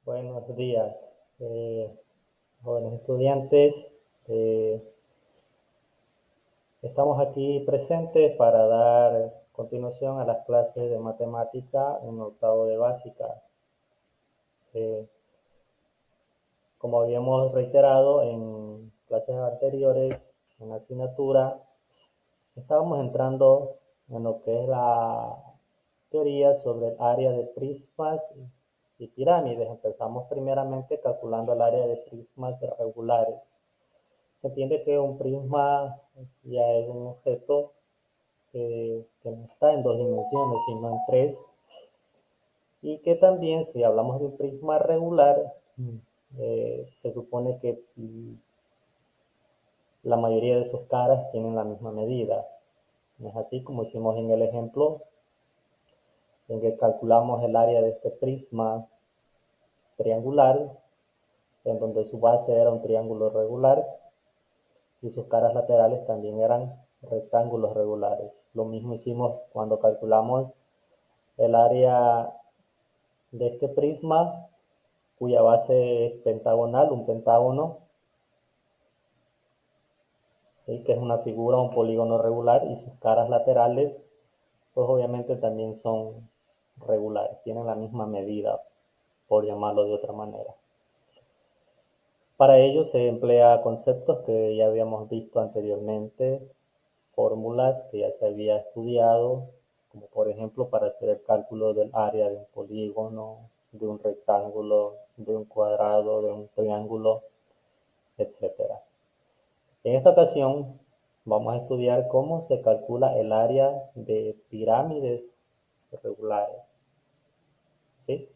Buenos días, eh, jóvenes estudiantes. Eh, Estamos aquí presentes para dar continuación a las clases de matemática en octavo de básica. Eh, Como habíamos reiterado en clases anteriores, en la asignatura, estábamos entrando en lo que es la teoría sobre el área de prismas y pirámides. Empezamos primeramente calculando el área de prismas regulares. Se entiende que un prisma ya es un objeto que no está en dos dimensiones, sino en tres, y que también si hablamos de un prisma regular, se supone que la mayoría de sus caras tienen la misma medida. No es así como hicimos en el ejemplo en que calculamos el área de este prisma triangular, en donde su base era un triángulo regular y sus caras laterales también eran rectángulos regulares. Lo mismo hicimos cuando calculamos el área de este prisma, cuya base es pentagonal, un pentágono, ¿sí? Que es una figura, un polígono regular, y sus caras laterales, pues obviamente también son regulares, tienen la misma medida, por llamarlo de otra manera. Para ello se emplea conceptos que ya habíamos visto anteriormente, fórmulas que ya se había estudiado, como por ejemplo para hacer el cálculo del área de un polígono, de un rectángulo, de un cuadrado, de un triángulo, etcétera. En esta ocasión vamos a estudiar cómo se calcula el área de pirámides regulares, ¿sí?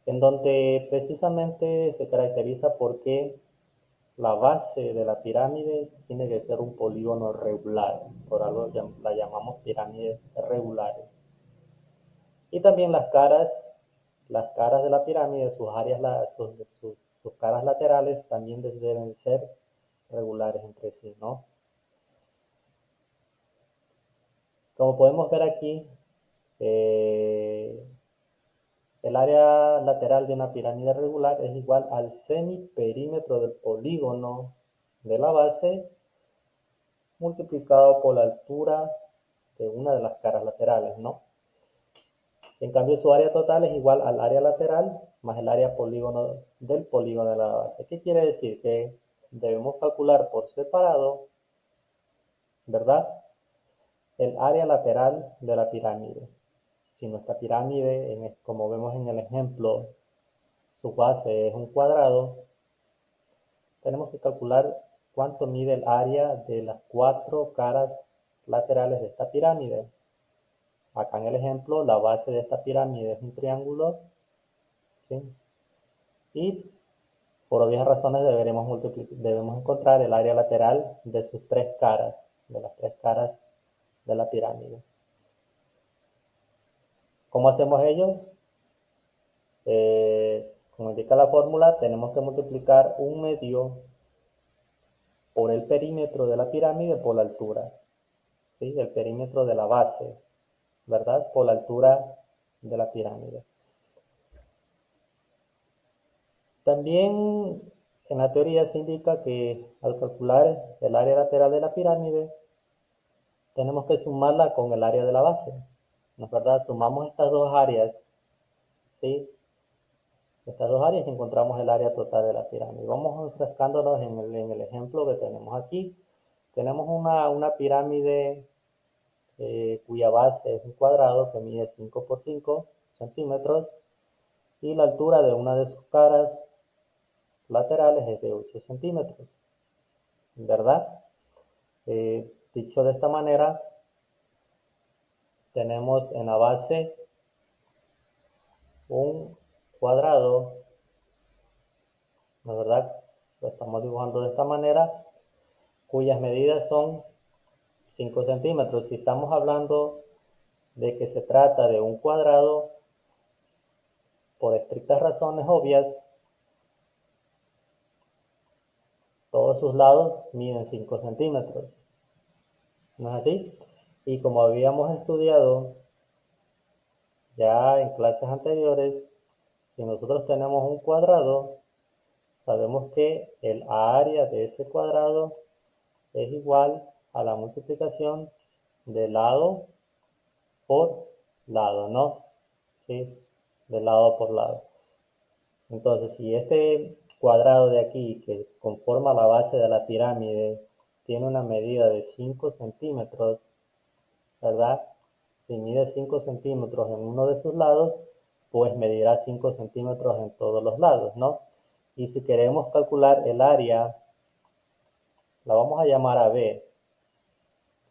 En donde precisamente se caracteriza porque la base de la pirámide tiene que ser un polígono regular, por algo la llamamos pirámides regulares. Y también las caras de la pirámide, sus áreas, sus caras laterales también deben ser regulares entre sí, ¿no? Como podemos ver aquí, eh, el área lateral de una pirámide regular es igual al semiperímetro del polígono de la base multiplicado por la altura de una de las caras laterales, ¿no? En cambio, su área total es igual al área lateral más el área polígono del polígono de la base. ¿Qué quiere decir? Que debemos calcular por separado, ¿verdad? El área lateral de la pirámide. Si nuestra pirámide, como vemos en el ejemplo, su base es un cuadrado, tenemos que calcular cuánto mide el área de las cuatro caras laterales de esta pirámide. Acá en el ejemplo, la base de esta pirámide es un triángulo, ¿sí? Y por obvias razones debemos encontrar el área lateral de sus tres caras, de las tres caras de la pirámide. ¿Cómo hacemos ello? Como indica la fórmula, tenemos que multiplicar un medio por el perímetro de la pirámide por la altura, ¿sí? El perímetro de la base, ¿verdad? Por la altura de la pirámide. También en la teoría se indica que al calcular el área lateral de la pirámide, tenemos que sumarla con el área de la base. ¿No es verdad? Sumamos estas dos áreas, ¿sí? Estas dos áreas y encontramos el área total de la pirámide. Vamos refrescándonos en el ejemplo que tenemos aquí. Tenemos una pirámide cuya base es un cuadrado que mide 5 por 5 centímetros y la altura de una de sus caras laterales es de 8 centímetros, ¿verdad? Dicho de esta manera, tenemos en la base un cuadrado, ¿no es verdad? Lo estamos dibujando de esta manera, cuyas medidas son 5 centímetros. Si estamos hablando de que se trata de un cuadrado, por estrictas razones obvias, todos sus lados miden 5 centímetros. ¿No es así? Y como habíamos estudiado ya en clases anteriores, Si nosotros tenemos un cuadrado, sabemos que el área de ese cuadrado es igual a la multiplicación de lado por lado, ¿no? ¿Sí? De lado por lado. Entonces, si este cuadrado de aquí, que conforma la base de la pirámide, tiene una medida de 5 centímetros, ¿verdad? Si mide 5 centímetros en uno de sus lados, pues medirá 5 centímetros en todos los lados, ¿no? Y si queremos calcular el área, la vamos a llamar a B,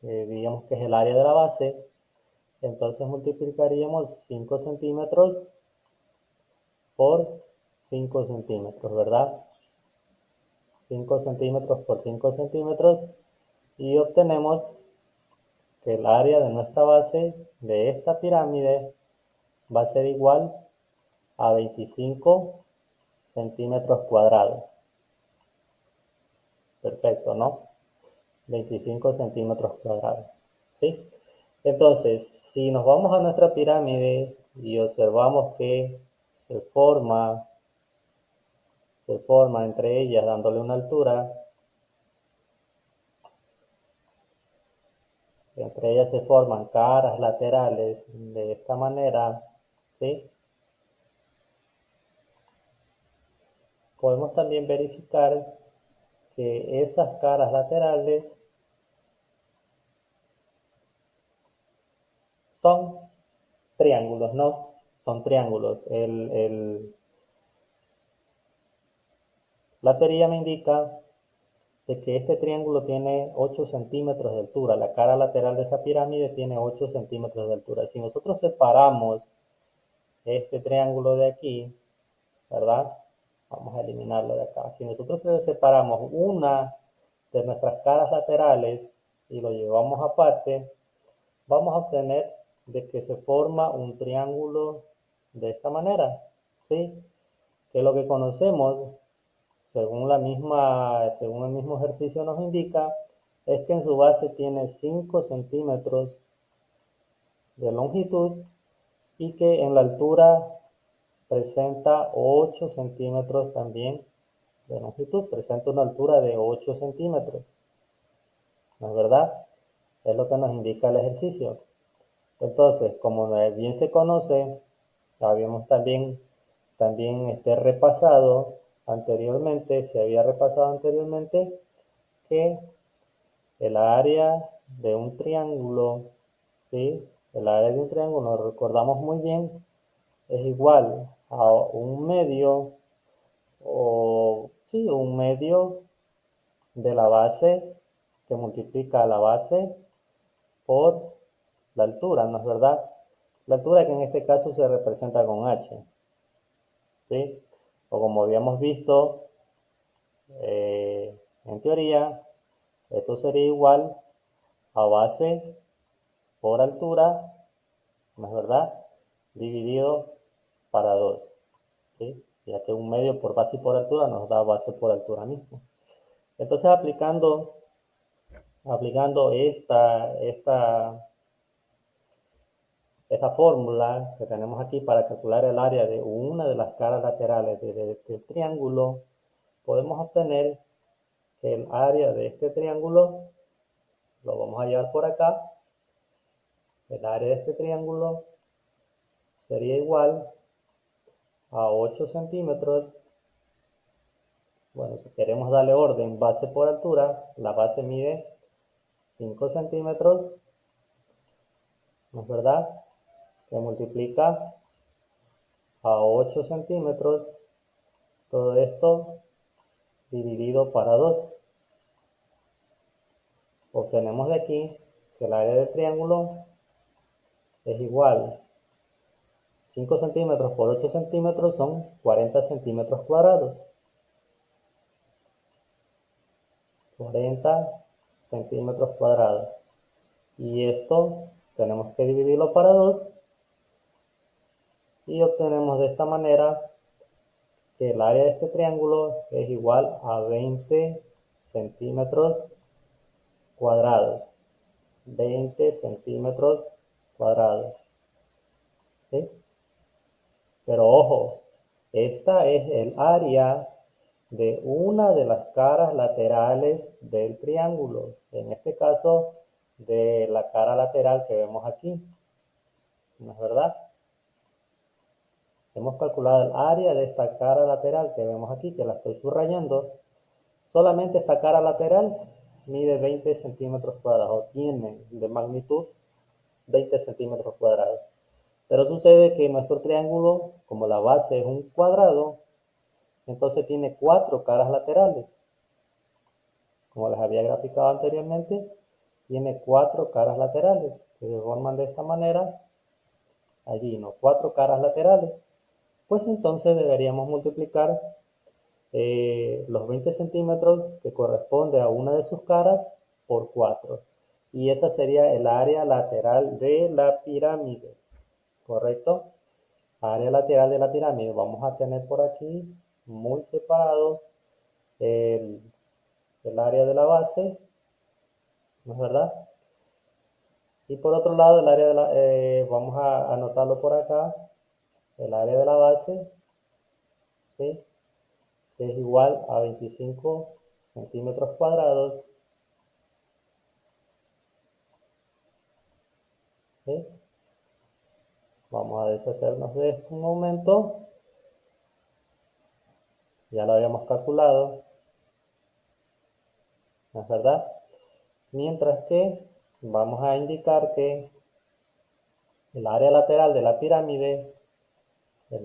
que digamos que es el área de la base, entonces multiplicaríamos 5 centímetros por 5 centímetros, ¿verdad? 5 centímetros por 5 centímetros y obtenemos que el área de nuestra base de esta pirámide va a ser igual a 25 centímetros cuadrados. Perfecto, ¿no? 25 centímetros cuadrados. ¿Sí? Entonces, si nos vamos a nuestra pirámide y observamos que se forma entre ellas dándole una altura, entre ellas se forman caras laterales de esta manera, ¿sí? Podemos también verificar que esas caras laterales son triángulos, ¿no? Son triángulos. La teoría me indica de que este triángulo tiene 8 centímetros de altura. La cara lateral de esa pirámide tiene 8 centímetros de altura. Si nosotros separamos este triángulo de aquí, ¿verdad? Vamos a eliminarlo de acá. Si nosotros separamos una de nuestras caras laterales y lo llevamos aparte, vamos a obtener de que se forma un triángulo de esta manera, ¿sí? Que lo que conocemos, según el mismo ejercicio nos indica, es que en su base tiene 5 centímetros de longitud y que en la altura presenta 8 centímetros también de longitud, presenta una altura de 8 centímetros, ¿no es verdad? Es lo que nos indica el ejercicio. Entonces, como bien se conoce, habíamos también repasado anteriormente, se había repasado anteriormente que el área de un triángulo, ¿sí? El área de un triángulo, lo recordamos muy bien, es igual a un medio o sí, un medio de la base que multiplica la base por la altura, ¿no es verdad? La altura que en este caso se representa con h, ¿sí? O como habíamos visto en teoría, esto sería igual a base por altura, ¿no es verdad? Dividido para 2, ¿sí? Ya que un medio por base y por altura nos da base por altura mismo. Entonces aplicando esta fórmula que tenemos aquí para calcular el área de una de las caras laterales del triángulo, podemos obtener que el área de este triángulo, lo vamos a llevar por acá, el área de este triángulo sería igual a 8 centímetros. Bueno, si queremos darle orden base por altura, la base mide 5 centímetros, ¿no es verdad? Que multiplica a 8 centímetros, todo esto dividido para 2. Obtenemos de aquí que el área del triángulo es igual 5 centímetros por 8 centímetros son 40 centímetros cuadrados. 40 centímetros cuadrados. Y esto tenemos que dividirlo para 2 y obtenemos de esta manera que el área de este triángulo es igual a 20 centímetros cuadrados. 20 centímetros cuadrados. ¿Sí? Pero ojo, Esta es el área de una de las caras laterales del triángulo. En este caso, de la cara lateral que vemos aquí. ¿No es verdad? Hemos calculado el área de esta cara lateral que vemos aquí, que la estoy subrayando. Solamente esta cara lateral mide 20 centímetros cuadrados, o tiene de magnitud 20 centímetros cuadrados. Pero sucede que nuestro triángulo, como la base es un cuadrado, entonces tiene 4 caras laterales. Como les había graficado anteriormente, tiene 4 caras laterales, que se forman de esta manera, allí, ¿no? 4 caras laterales. Pues entonces deberíamos multiplicar los 20 centímetros que corresponde a una de sus caras por 4. Y esa sería el área lateral de la pirámide. ¿Correcto? Área lateral de la pirámide. Vamos a tener por aquí muy separado el, el área de la base, ¿no es verdad? Y por otro lado, el área de vamos a anotarlo por acá, el área de la base, ¿sí? Es igual a 25 centímetros cuadrados, ¿sí? Vamos a deshacernos de esto un momento. Ya lo habíamos calculado, ¿no es verdad? Mientras que vamos a indicar que el área lateral de la pirámide, es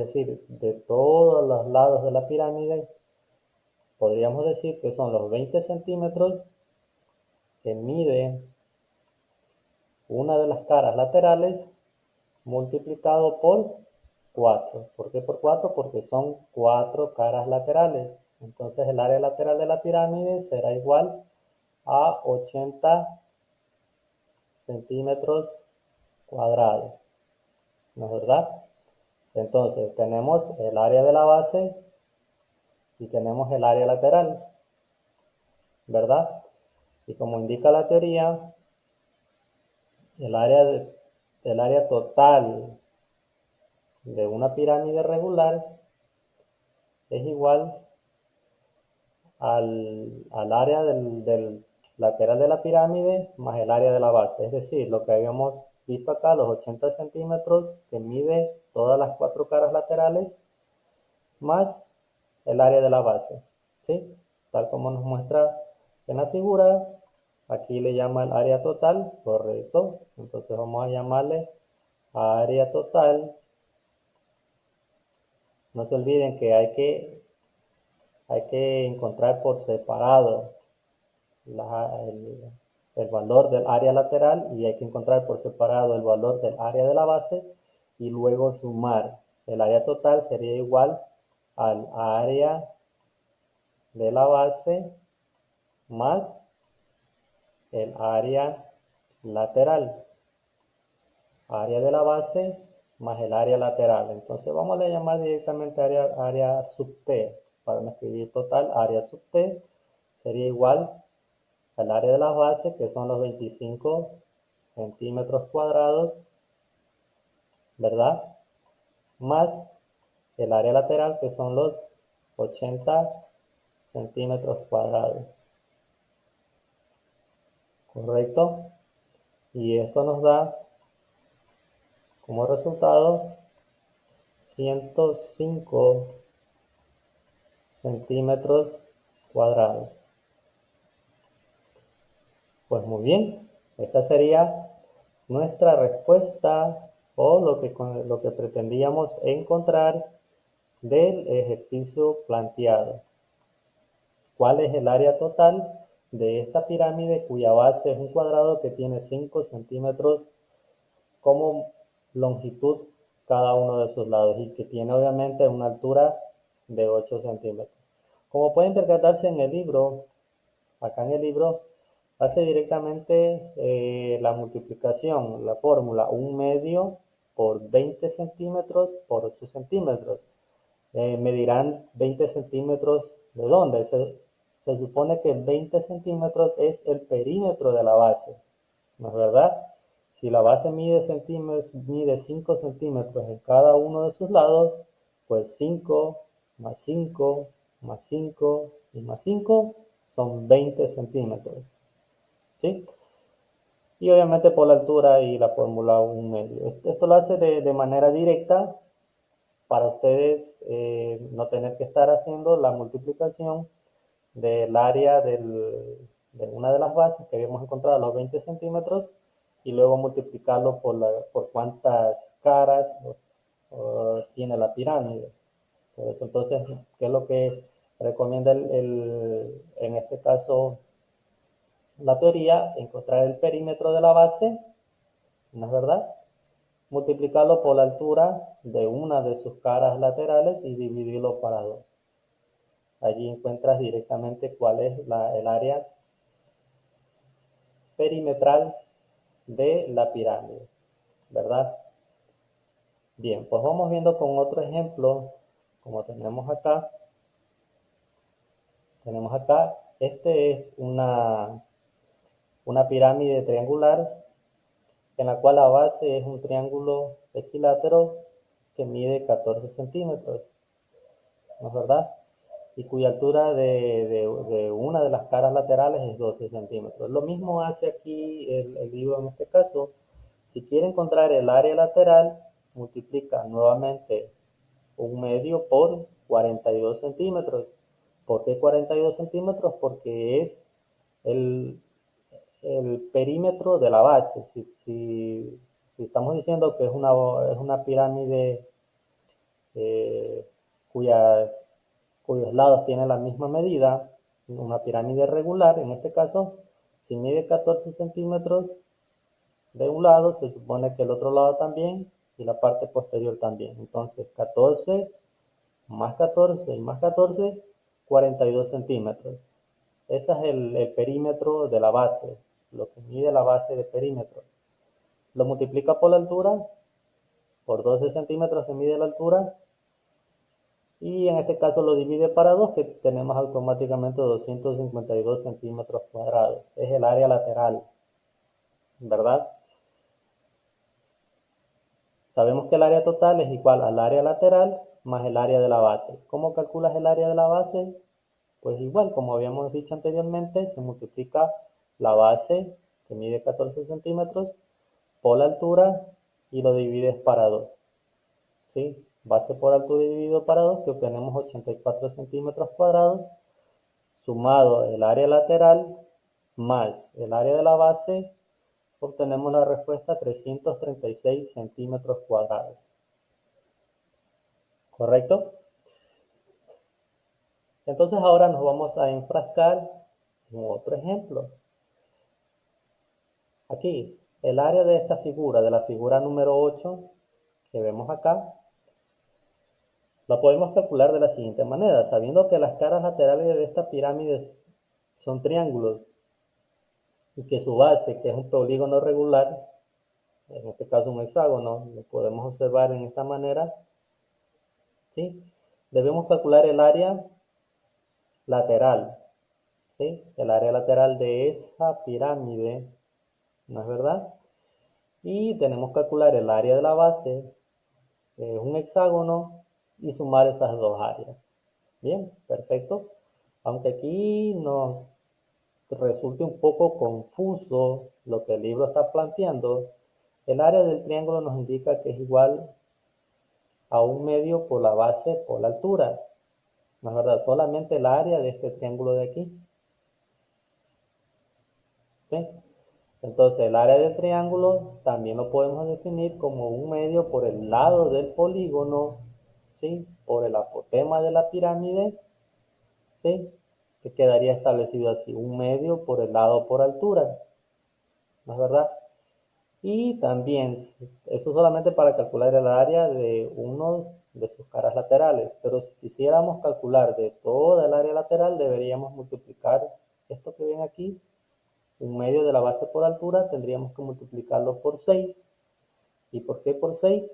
decir, de todos los lados de la pirámide, podríamos decir que son los 20 centímetros que mide una de las caras laterales multiplicado por 4. ¿Por qué por 4? Porque son 4 caras laterales. Entonces el área lateral de la pirámide será igual a 80 centímetros cuadrados. ¿No es verdad? Entonces tenemos el área de la base y tenemos el área lateral, ¿verdad? Y como indica la teoría, el área total de una pirámide regular es igual al área del lateral de la pirámide más el área de la base. Es decir, lo que habíamos visto acá, los 80 centímetros que mide todas las 4 caras laterales más el área de la base, ¿sí? Tal como nos muestra en la figura, aquí le llama el área total, correcto. Entonces vamos a llamarle área total. No se olviden que hay que encontrar por separado el valor del área lateral y hay que encontrar por separado el valor del área de la base y luego sumar. El área total sería igual al área de la base más el área lateral. Área de la base más el área lateral. Entonces vamos a llamar directamente área sub T. Para no escribir total, área sub T sería igual al área de la base, que son los 25 centímetros cuadrados, ¿verdad? Más el área lateral, que son los 80 centímetros cuadrados. ¿Correcto? Y esto nos da como resultado 105 centímetros cuadrados. Pues muy bien, esta sería nuestra respuesta o lo que pretendíamos encontrar del ejercicio planteado. ¿Cuál es el área total de esta pirámide cuya base es un cuadrado que tiene 5 centímetros como longitud cada uno de sus lados y que tiene obviamente una altura de 8 centímetros? Como pueden percatarse en el libro, acá en el libro hace directamente la multiplicación, la fórmula 1 medio por 20 centímetros por 8 centímetros. Me dirán 20 centímetros de dónde. Se supone que 20 centímetros es el perímetro de la base, ¿no es verdad? Si la base mide 5 centímetros en cada uno de sus lados, pues 5 más 5 más 5 y más 5 son 20 centímetros. ¿Sí? Y obviamente por la altura y la fórmula 1/2. Esto lo hace de manera directa para ustedes no tener que estar haciendo la multiplicación del área de una de las bases que habíamos encontrado, los 20 centímetros, y luego multiplicarlo por cuántas caras tiene la pirámide. Por eso, entonces, ¿qué es lo que recomienda en este caso la teoría? Encontrar el perímetro de la base, ¿no es verdad? Multiplicarlo por la altura de una de sus caras laterales y dividirlo para 2. Allí encuentras directamente cuál es el área perimetral de la pirámide, ¿verdad? Bien, pues vamos viendo con otro ejemplo, como tenemos acá, este es una pirámide triangular en la cual la base es un triángulo equilátero que mide 14 centímetros, ¿no es verdad? Y cuya altura de una de las caras laterales es 12 centímetros. Lo mismo hace aquí el libro en este caso. Si quiere encontrar el área lateral, multiplica nuevamente 1/2 por 42 centímetros. ¿Por qué 42 centímetros? Porque es el, el perímetro de la base. Si estamos diciendo que es una pirámide eh, cuya cuyos lados tienen la misma medida, una pirámide regular, en este caso, si mide 14 centímetros de un lado, se supone que el otro lado también y la parte posterior también. Entonces, 14 más 14 y más 14, 42 centímetros. Ese es el perímetro de la base, lo que mide la base de perímetro. Lo multiplica por la altura, por 12 centímetros que mide la altura, y en este caso lo divide para 2, que tenemos automáticamente 252 centímetros cuadrados. Es el área lateral, ¿verdad? Sabemos que el área total es igual al área lateral más el área de la base. ¿Cómo calculas el área de la base? Pues igual, como habíamos dicho anteriormente, se multiplica la base, que mide 14 centímetros, por la altura y lo divides para 2. ¿Sí? Base por altura dividido para 2, que obtenemos 84 centímetros cuadrados, sumado el área lateral más el área de la base, obtenemos la respuesta 336 centímetros cuadrados. ¿Correcto? Entonces ahora nos vamos a enfrascar en otro ejemplo. Aquí, el área de esta figura, de la figura número 8, que vemos acá, la podemos calcular de la siguiente manera, sabiendo que las caras laterales de esta pirámide son triángulos y que su base, que es un polígono regular, en este caso un hexágono, lo podemos observar en esta manera, ¿sí? Debemos calcular el área lateral, ¿sí? El área lateral de esa pirámide, ¿no es verdad? Y tenemos que calcular el área de la base, que es un hexágono, y sumar esas dos áreas. Bien, perfecto. Aunque aquí nos resulte un poco confuso lo que el libro está planteando, el área del triángulo nos indica que es igual a 1/2 por la base por la altura. ¿No es verdad? Solamente el área de este triángulo de aquí. ¿Sí? Entonces el área del triángulo también lo podemos definir como 1/2 por el lado del polígono, ¿sí? Por el apotema de la pirámide, ¿sí? Que quedaría establecido así, 1/2 por el lado por altura. ¿No es verdad? Y también, eso solamente para calcular el área de uno de sus caras laterales, pero si quisiéramos calcular de toda el área lateral, deberíamos multiplicar esto que ven aquí, 1/2 de la base por altura, tendríamos que multiplicarlo por 6. ¿Y por qué por 6?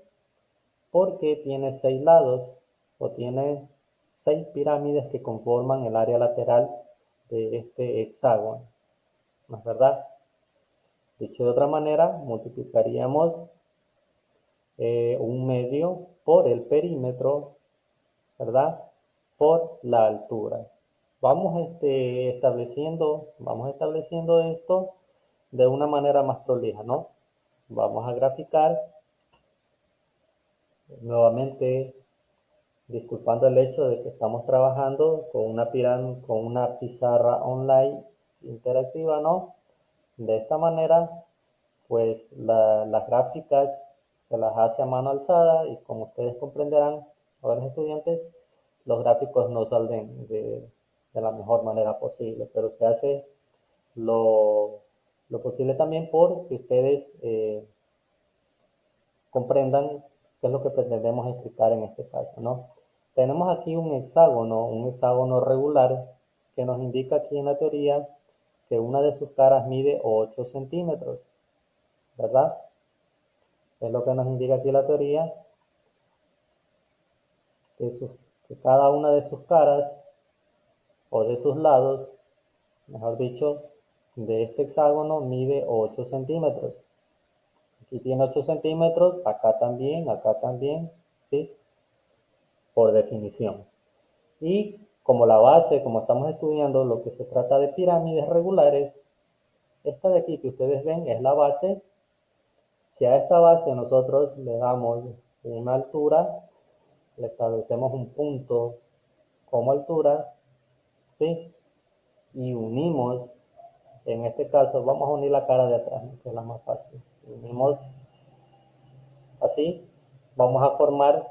Porque tiene 6 lados, o tiene 6 pirámides que conforman el área lateral de este hexágono, ¿no es verdad? Dicho de otra manera, multiplicaríamos 1/2 por el perímetro, ¿verdad? Por la altura. Vamos estableciendo esto de una manera más prolija, ¿no? Vamos a graficar nuevamente, disculpando el hecho de que estamos trabajando con con una pizarra online interactiva, ¿no? De esta manera, pues las gráficas se las hace a mano alzada y como ustedes comprenderán, jóvenes estudiantes, los gráficos no salen de la mejor manera posible, pero se hace lo, lo posible también por que ustedes comprendan qué es lo que pretendemos explicar en este caso, ¿no? Tenemos aquí un hexágono regular que nos indica aquí en la teoría que una de sus caras mide 8 centímetros, ¿verdad? Es lo que nos indica aquí la teoría, que cada una de sus caras o de sus lados, mejor dicho, de este hexágono mide 8 centímetros. Aquí tiene 8 centímetros, acá también, ¿sí? Por definición. Y como la base, como estamos estudiando lo que se trata de pirámides regulares, esta de aquí que ustedes ven es la base. Si a esta base nosotros le damos una altura, le establecemos un punto como altura, ¿sí? Y unimos, en este caso vamos a unir la cara de atrás, que es la más fácil. Unimos así, vamos a formar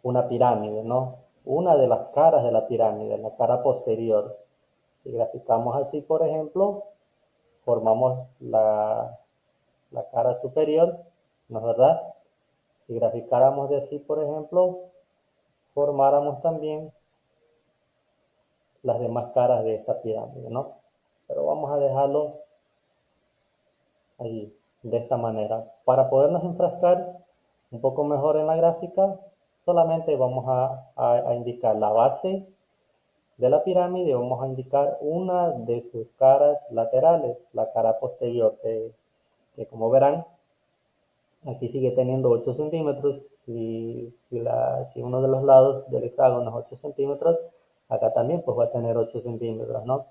una pirámide, ¿no? Una de las caras de la pirámide, la cara posterior. Si graficamos así, por ejemplo, formamos la cara superior, ¿no es verdad? Si graficáramos de así, por ejemplo, formáramos también las demás caras de esta pirámide, ¿no? Pero vamos a dejarlo allí, de esta manera. Para podernos enfrascar un poco mejor en la gráfica, solamente vamos a indicar la base de la pirámide, vamos a indicar una de sus caras laterales, la cara posterior, que como verán, aquí sigue teniendo 8 centímetros. Si uno de los lados del hexágono es 8 centímetros, acá también pues va a tener 8 centímetros, ¿no?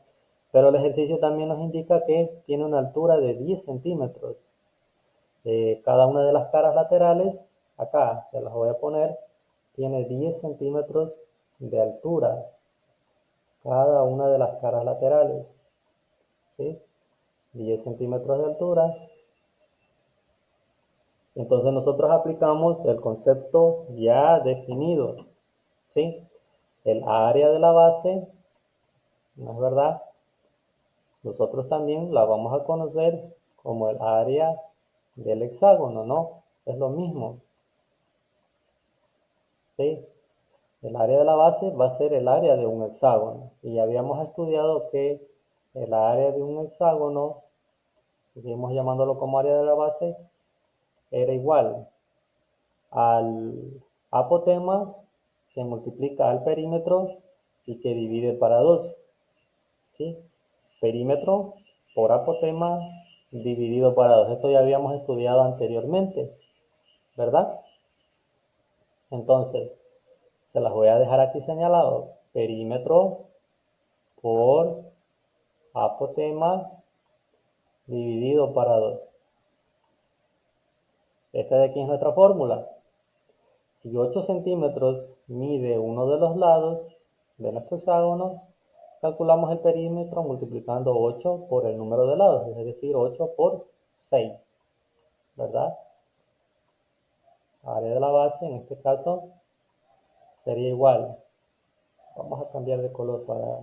Pero el ejercicio también nos indica que tiene una altura de 10 centímetros. Cada una de las caras laterales, acá se las voy a poner, tiene 10 centímetros de altura. Cada una de las caras laterales, ¿sí? 10 centímetros de altura. Entonces nosotros aplicamos el concepto ya definido, ¿sí? El área de la base, ¿no es verdad? Nosotros también la vamos a conocer como el área del hexágono, ¿no? Es lo mismo, ¿sí? El área de la base va a ser el área de un hexágono. Y habíamos estudiado que el área de un hexágono, seguimos llamándolo como área de la base, era igual al apotema que multiplica al perímetro y que divide para 2, ¿sí? Perímetro por apotema dividido para 2. Esto ya habíamos estudiado anteriormente, ¿verdad? Entonces, se las voy a dejar aquí señalado. Perímetro por apotema dividido para 2. Esta de aquí es nuestra fórmula. Si 8 centímetros mide uno de los lados de nuestro hexágono, calculamos el perímetro multiplicando 8 por el número de lados, es decir, 8 por 6, ¿verdad? Área de la base, en este caso, sería igual. Vamos a cambiar de color para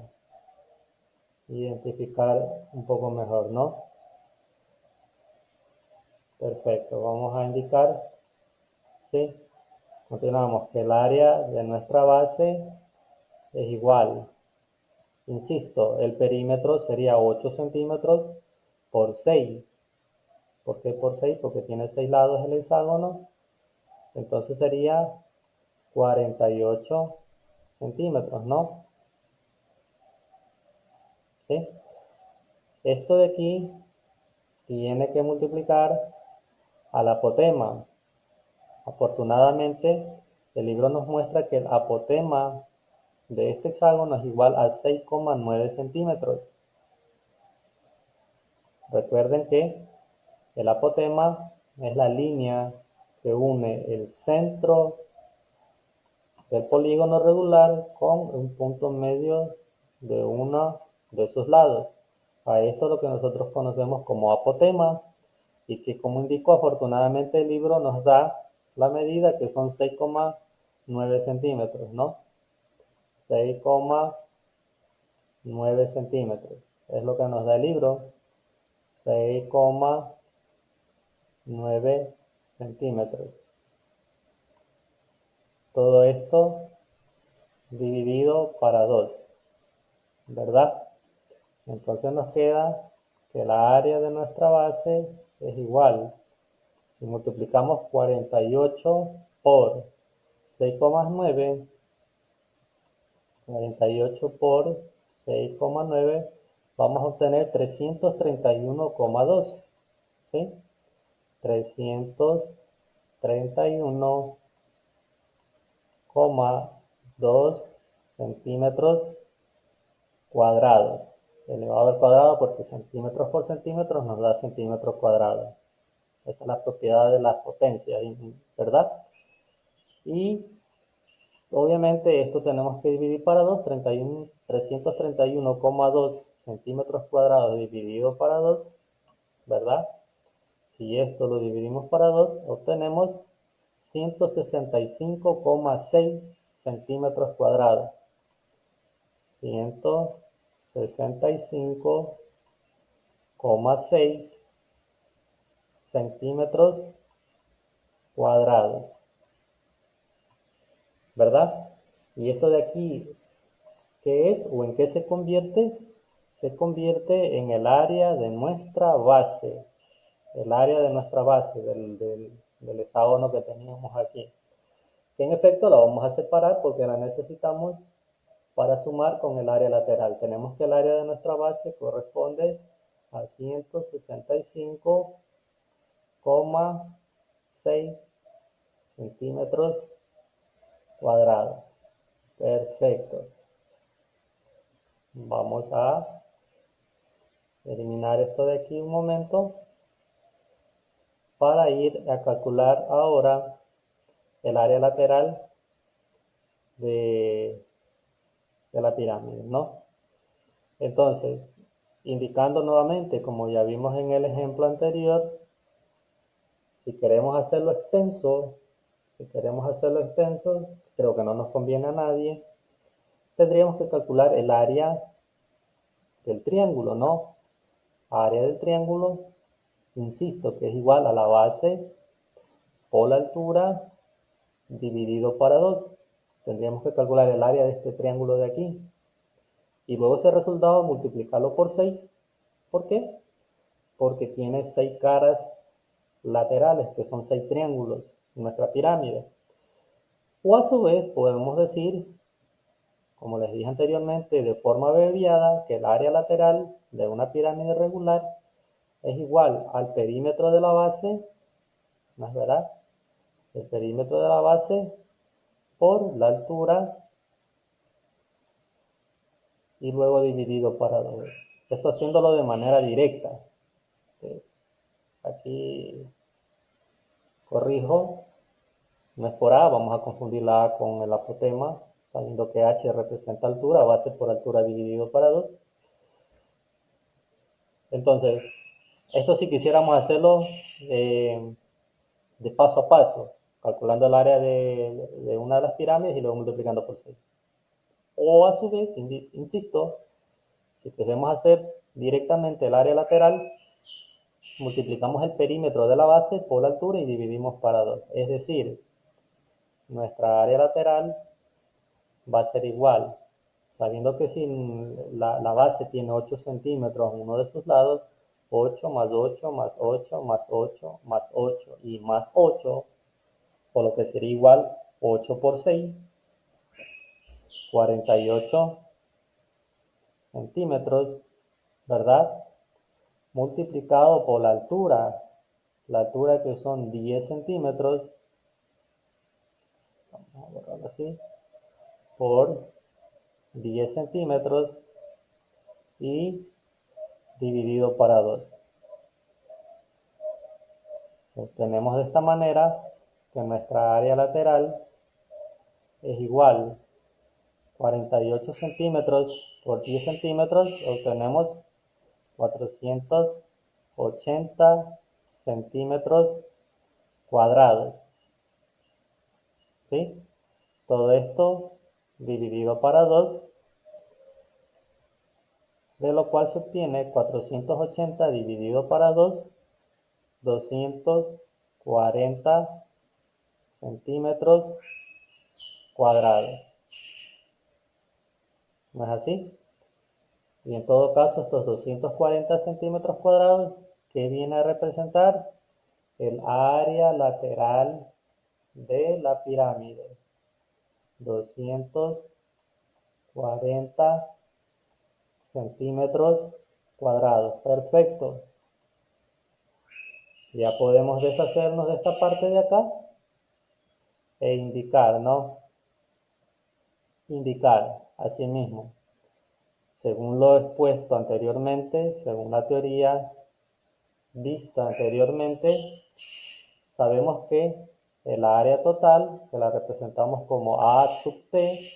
identificar un poco mejor, ¿no? Perfecto, vamos a indicar, ¿sí? Continuamos, que el área de nuestra base es igual. Insisto, el perímetro sería 8 centímetros por 6. ¿Por qué por 6? Porque tiene 6 lados el hexágono. Entonces sería 48 centímetros, ¿no? ¿Sí? Esto de aquí tiene que multiplicar al apotema. Afortunadamente, el libro nos muestra que el apotema de este hexágono es igual a 6,9 centímetros. Recuerden que el apotema es la línea que une el centro del polígono regular con un punto medio de uno de sus lados. A esto es lo que nosotros conocemos como apotema y que, como indicó, afortunadamente el libro nos da la medida, que son 6,9 centímetros, ¿no? 6,9 centímetros es lo que nos da el libro. 6,9 centímetros. Todo esto dividido para 2, ¿verdad? Entonces nos queda que la área de nuestra base es igual. Si multiplicamos 48 por 6,9, 48 por 6,9, vamos a obtener 331,2, ¿sí? 331,2 centímetros cuadrados, elevado al cuadrado, porque centímetros por centímetros nos da centímetros cuadrados. Esa es la propiedad de las potencias, ¿verdad? Y obviamente esto tenemos que dividir para 2, 331,2 centímetros cuadrados dividido para 2, ¿verdad? Si esto lo dividimos para 2, obtenemos 165,6 centímetros cuadrados. 165,6 centímetros cuadrados, ¿verdad? Y esto de aquí, ¿qué es o en qué se convierte? Se convierte en el área de nuestra base, el área de nuestra base del hexágono que teníamos aquí. Que en efecto la vamos a separar porque la necesitamos para sumar con el área lateral. Tenemos que el área de nuestra base corresponde a 165,6 centímetros cuadrados. Perfecto. Vamos a eliminar esto de aquí un momento para ir a calcular ahora el área lateral de la pirámide, ¿no? Entonces, indicando nuevamente, como ya vimos en el ejemplo anterior, si queremos hacerlo extenso, creo que no nos conviene a nadie, tendríamos que calcular el área del triángulo, ¿no? Área del triángulo, insisto, que es igual a la base por la altura dividido para 2. Tendríamos que calcular el área de este triángulo de aquí. Y luego ese resultado multiplicarlo por 6. ¿Por qué? Porque tiene 6 caras laterales, que son 6 triángulos en nuestra pirámide. O a su vez podemos decir, como les dije anteriormente, de forma abreviada, que el área lateral de una pirámide regular es igual al perímetro de la base, ¿no es verdad? El perímetro de la base por la altura y luego dividido para 2. Esto haciéndolo de manera directa. Aquí corrijo, no es por A, vamos a confundir la A con el apotema, sabiendo que H representa altura, base por altura dividido para 2. Entonces, esto si quisiéramos hacerlo de paso a paso, calculando el área de una de las pirámides y luego multiplicando por 6. O a su vez, insisto, si queremos hacer directamente el área lateral, multiplicamos el perímetro de la base por la altura y dividimos para 2. Es decir, nuestra área lateral va a ser igual, sabiendo que si la base tiene 8 centímetros en uno de sus lados, 8 más 8 más 8 más 8 más 8 y más 8, por lo que sería igual 8 por 6, 48 centímetros, ¿verdad? multiplicado por la altura que son 10 centímetros, vamos a borrarlo así, por 10 centímetros y dividido para 2. Obtenemos de esta manera que nuestra área lateral es igual 48 centímetros por 10 centímetros, obtenemos 480 centímetros cuadrados. ¿Sí? Todo esto dividido para 2, de lo cual se obtiene 480 dividido para 2, 240 centímetros cuadrados. ¿No es así? Y en todo caso, estos 240 centímetros cuadrados, ¿qué viene a representar? El área lateral de la pirámide. 240 centímetros cuadrados. Perfecto. Ya podemos deshacernos de esta parte de acá e indicar, ¿no? Indicar, asimismo, según lo expuesto anteriormente, según la teoría vista anteriormente, sabemos que el área total, que la representamos como A sub T,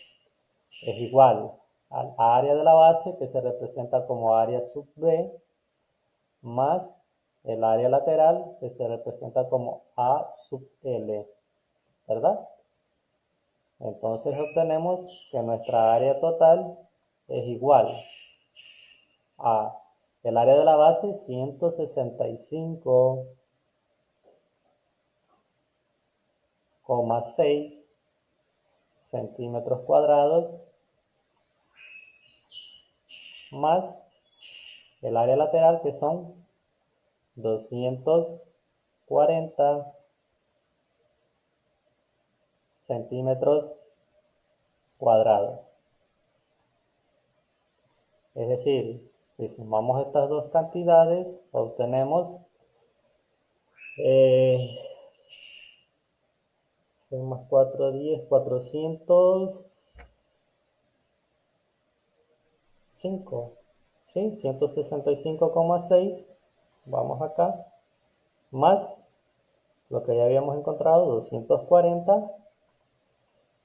es igual al área de la base, que se representa como área sub B, más el área lateral, que se representa como A sub L, ¿verdad? Entonces obtenemos que nuestra área total es igual a el área de la base, 165,6 centímetros cuadrados, más el área lateral, que son 240 centímetros cuadrados. Es decir, si sumamos estas dos cantidades, obtenemos 6 más 4, 10, 405, ¿sí? 165,6, vamos acá, más lo que ya habíamos encontrado, 240,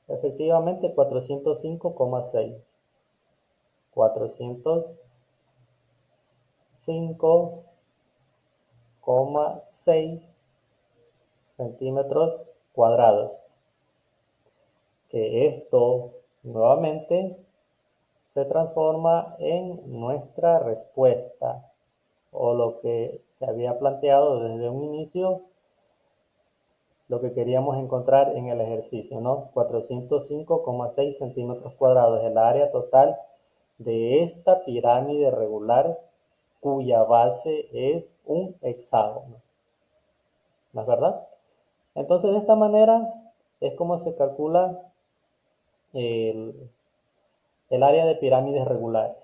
efectivamente 405,6. 405,6 centímetros cuadrados. Que esto nuevamente se transforma en nuestra respuesta, o lo que se había planteado desde un inicio, lo que queríamos encontrar en el ejercicio, ¿no? 405,6 centímetros cuadrados, el área total de esta pirámide regular cuya base es un hexágono. ¿No es verdad? Entonces, de esta manera es como se calcula el área de pirámides regulares.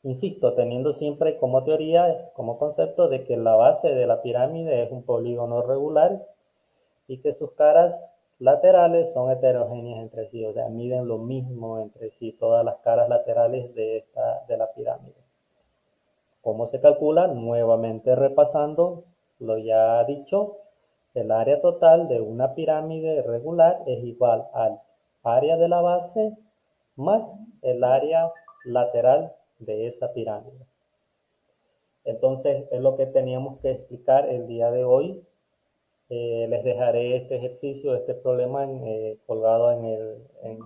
Insisto, teniendo siempre como teoría, como concepto de que la base de la pirámide es un polígono regular y que sus caras laterales son heterogéneas entre sí, o sea, miden lo mismo entre sí, todas las caras laterales de la pirámide. ¿Cómo se calcula? Nuevamente repasando lo ya dicho, el área total de una pirámide regular es igual al área de la base más el área lateral de esa pirámide. Entonces es lo que teníamos que explicar el día de hoy. Les dejaré este ejercicio, este problema colgado en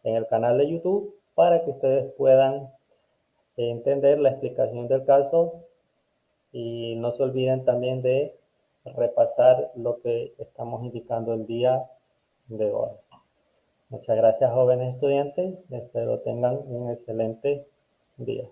el canal de YouTube para que ustedes puedan entender la explicación del caso y no se olviden también de repasar lo que estamos indicando el día de hoy. Muchas gracias, jóvenes estudiantes. Espero tengan un excelente día.